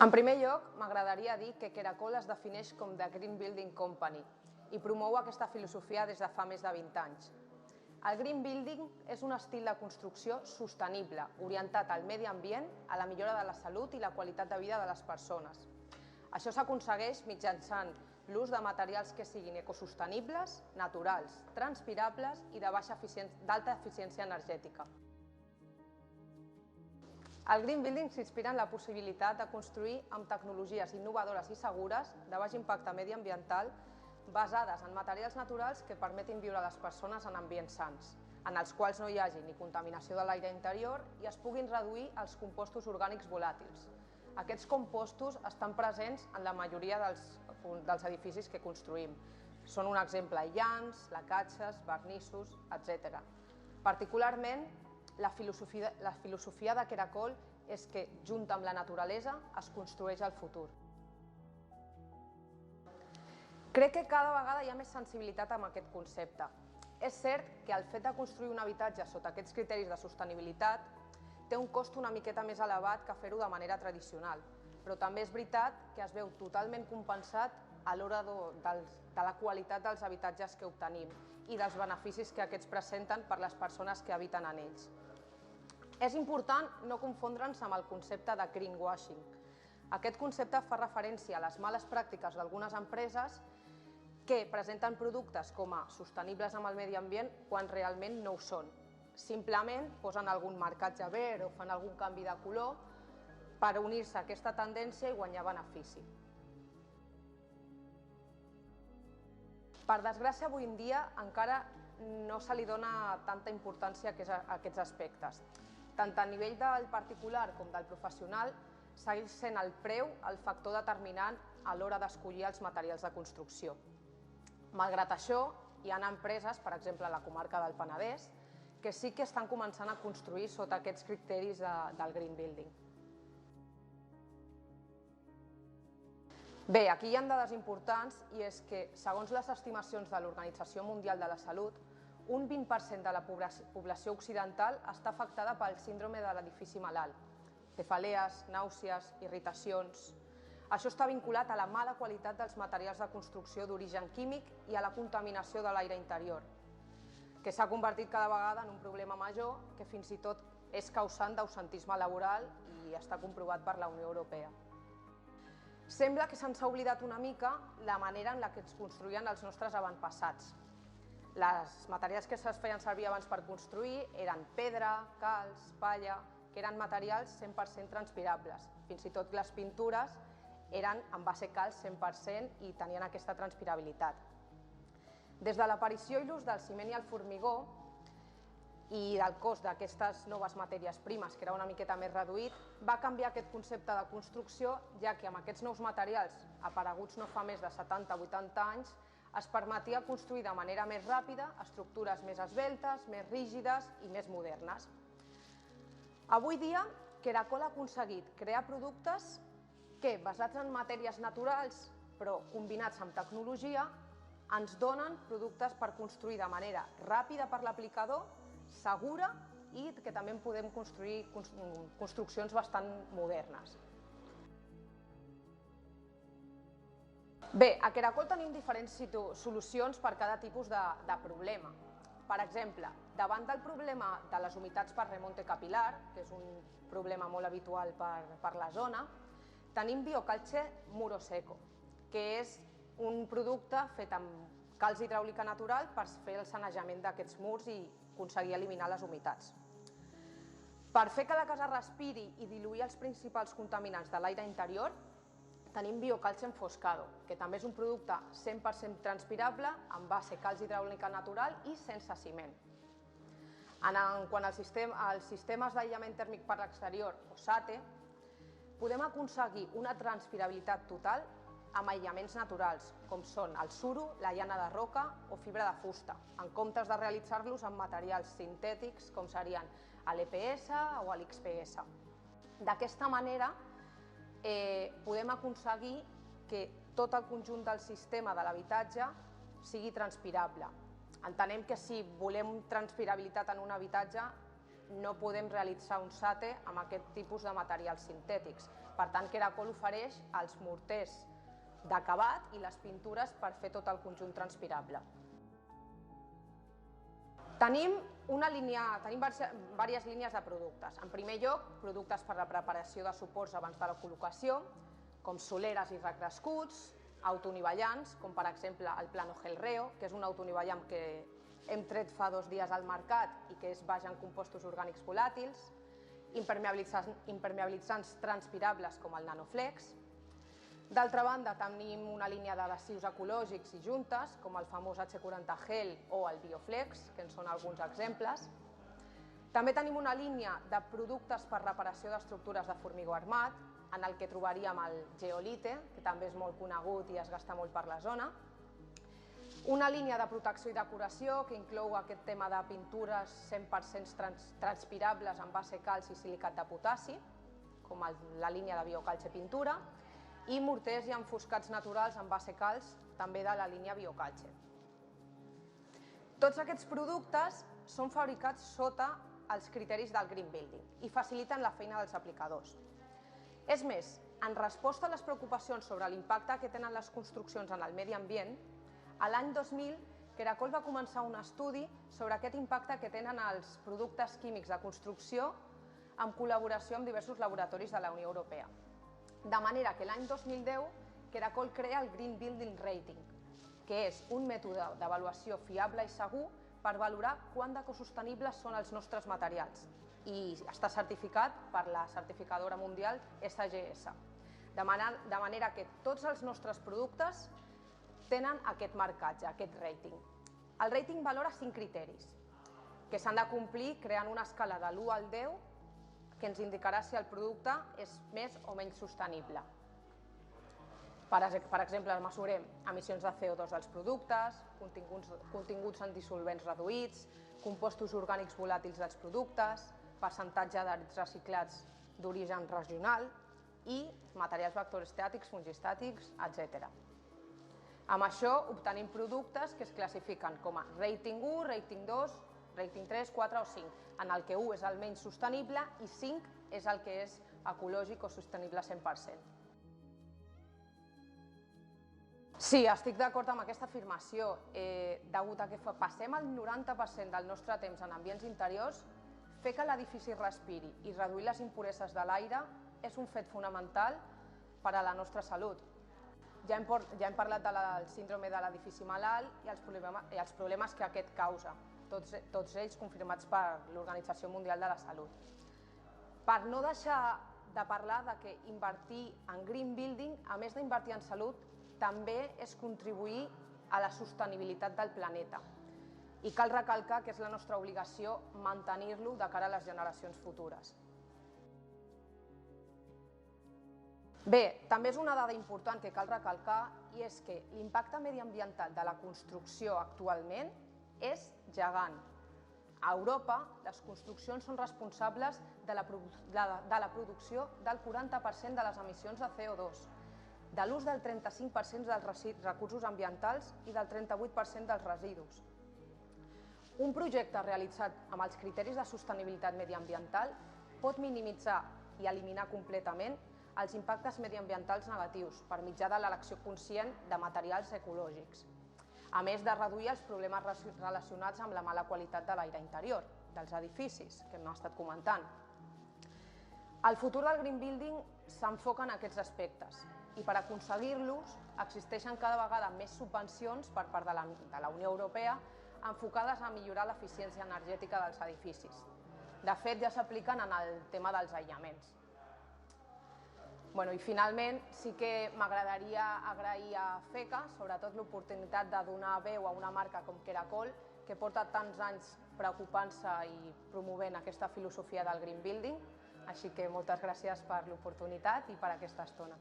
En primer lloc, m'agradaria dir que Queracol es defineix com The Green Building Company i promou aquesta filosofia des de fa més de 20 anys. El Green Building és un estil de construcció sostenible, orientat al medi ambient, a la millora de la salut i la qualitat de vida de les persones. Això s'aconsegueix mitjançant l'ús de materials que siguin ecosostenibles, naturals, transpirables i d'alta eficiència energètica. El Green Building s'inspira en la possibilitat de construir amb tecnologies innovadores i segures de baix impacte mediambiental basades en materials naturals que permetin viure a les persones en ambients sans, en els quals no hi hagi ni contaminació de l'aire interior i es puguin reduir els compostos orgànics volàtils. Aquests compostos estan presents en la majoria dels edificis que construïm. Són un exemple aïllants, lacatges, vernissos, etc. Particularment, la filosofia de Queracol és que, junt amb la naturalesa, es construeix el futur. Crec que cada vegada hi ha més sensibilitat amb aquest concepte. És cert que el fet de construir un habitatge sota aquests criteris de sostenibilitat té un cost una miqueta més elevat que fer-ho de manera tradicional, però també és veritat que es veu totalment compensat a l'hora de la qualitat dels habitatges que obtenim i dels beneficis que aquests presenten per les persones que habiten en ells. És important no confondre'ns amb el concepte de greenwashing. Aquest concepte fa referència a les males pràctiques d'algunes empreses que presenten productes com a sostenibles amb el medi ambient quan realment no ho són. Simplement posen algun marcatge verd o fan algun canvi de color per unir-se a aquesta tendència i guanyar benefici. Per desgràcia, avui en dia encara no se li dona tanta importància a aquests aspectes. Tant a nivell del particular com del professional, segueix sent el preu el factor determinant a l'hora d'escollir els materials de construcció. Malgrat això, hi ha empreses, per exemple a la comarca del Penedès, que sí que estan començant a construir sota aquests criteris del Green Building. Bé, aquí hi ha dades importants i és que, segons les estimacions de l'Organització Mundial de la Salut, un 20% de la població occidental està afectada pel síndrome de l'edifici malalt, cefalees, nàusees, irritacions. Això està vinculat a la mala qualitat dels materials de construcció d'origen químic i a la contaminació de l'aire interior, que s'ha convertit cada vegada en un problema major que fins i tot és causant d'absentisme laboral i està comprovat per la Unió Europea. Sembla que se'ns ha oblidat una mica la manera en la que es construïen els nostres avantpassats. Els materials que es feien servir abans per construir eren pedra, calç, palla, que eren materials 100% transpirables. Fins i tot les pintures eren en base calç 100% i tenien aquesta transpirabilitat. Des de l'aparició i l'ús del ciment i el formigó i del cost d'aquestes noves matèries primes, que era una miqueta més reduït, va canviar aquest concepte de construcció, ja que amb aquests nous materials, apareguts no fa més de 70-80 anys, es permetia construir de manera més ràpida estructures més esveltes, més rígides i més modernes. Avui dia, Queracol ha aconseguit crear productes que, basats en matèries naturals, però combinats amb tecnologia, ens donen productes per construir de manera ràpida per l'aplicador, segura i que també podem construir construccions bastant modernes. Bé, a Queracol tenim diferents solucions per cada tipus de problema. Per exemple, davant del problema de les humitats per remonte capilar, que és un problema molt habitual per la zona, tenim Biocalce Muro Seco, que és un producte fet amb calç hidràulica natural per fer el sanejament d'aquests murs i aconseguir eliminar les humitats. Per fer que la casa respiri i diluir els principals contaminants de l'aire interior, tenim Biocalce Enfoscado, que també és un producte 100% transpirable amb base calç hidràulica natural i sense ciment. Quant als sistemes d'aïllament tèrmic per l'exterior, o SATE, podem aconseguir una transpirabilitat total amb aïllaments naturals, com són el suro, la llana de roca o fibra de fusta, en comptes de realitzar-los amb materials sintètics com serien l'EPS o l'XPS. D'aquesta manera, podem aconseguir que tot el conjunt del sistema de l'habitatge sigui transpirable. Entenem que si volem transpirabilitat en un habitatge no podem realitzar un SATE amb aquest tipus de materials sintètics, Per tant, Queracol ofereix els morters d'acabat i les pintures per fer tot el conjunt transpirable. Tenim diverses línies de productes. En primer lloc, productes per a la preparació de suports abans de la col·locació, com soleres i recrescuts, autonivellants, com per exemple el Plano Gel Reo, que és un autonivellant que hem tret fa 2 dies al mercat i que és baix en compostos orgànics volàtils, impermeabilitzants transpirables com el Nanoflex. D'altra banda, tenim una línia d'adhesius ecològics i juntes, com el famós H40 Gel o el Bioflex, que en són alguns exemples. També tenim una línia de productes per reparació d'estructures de formigó armat, en el que trobaríem el Geolite, que també és molt conegut i es gasta molt per la zona. Una línia de protecció i decoració que inclou aquest tema de pintures 100% transpirables en base calç i silicat de potassi, com la línia de Biocalce Pintura, i morters i enfoscats naturals en base calç, també de la línia Biocalce. Tots aquests productes són fabricats sota els criteris del Green Building i faciliten la feina dels aplicadors. És més, en resposta a les preocupacions sobre l'impacte que tenen les construccions en el medi ambient, l'any 2000 Queracol va començar un estudi sobre aquest impacte que tenen els productes químics de construcció en col·laboració amb diversos laboratoris de la Unió Europea. De manera que l'any 2010 Queracol crea el Green Building Rating, que és un mètode d'avaluació fiable i segur per valorar quant d'ecosostenibles són els nostres materials i està certificat per la certificadora mundial SGS. De manera que tots els nostres productes tenen aquest marcatge, aquest rating. El rating valora 5 criteris que s'han de complir creant una escala de l'1 al 10 que ens indicarà si el producte és més o menys sostenible. Per exemple, mesurem emissions de CO2 dels productes, continguts en dissolvents reduïts, compostos orgànics volàtils dels productes, percentatge de reciclats d'origen regional i materials vectorestàtics, fungistàtics, etc. Amb això obtenim productes que es classifiquen com a rating 1, rating 2, rating 3, 4 o 5, en el que 1 és el menys sostenible i 5 és el que és ecològic o sostenible 100%. Sí, estic d'acord amb aquesta afirmació. Degut a que passem el 90% del nostre temps en ambients interiors, fer que l'edifici respiri i reduir les impureses de l'aire és un fet fonamental per a la nostra salut. Ja hem parlat del síndrome de l'edifici malalt i els problemes que aquest causa, tots ells confirmats per l'Organització Mundial de la Salut. Per no deixar de parlar que invertir en Green Building, a més d'invertir en salut, també és contribuir a la sostenibilitat del planeta. I cal recalcar que és la nostra obligació mantenir-lo de cara a les generacions futures. Bé, també és una dada important que cal recalcar i és que l'impacte mediambiental de la construcció actualment és gegant. A Europa, les construccions són responsables de la producció del 40% de les emissions de CO2, de l'ús del 35% dels recursos ambientals i del 38% dels residus. Un projecte realitzat amb els criteris de sostenibilitat mediambiental pot minimitzar i eliminar completament els impactes mediambientals negatius per mitjà de l'elecció conscient de materials ecològics, a més de reduir els problemes relacionats amb la mala qualitat de l'aire interior, dels edificis, que hem estat comentant. El futur del Green Building s'enfoca en aquests aspectes i per aconseguir-los existeixen cada vegada més subvencions per part de la Unió Europea enfocades a millorar l'eficiència energètica dels edificis. De fet, ja s'apliquen en el tema dels aïllaments. I finalment sí que m'agradaria agrair a FECA, sobretot l'oportunitat de donar veu a una marca com Queracol, que porta tants anys preocupant-se i promovent aquesta filosofia del Green Building. Així que moltes gràcies per l'oportunitat i per aquesta estona.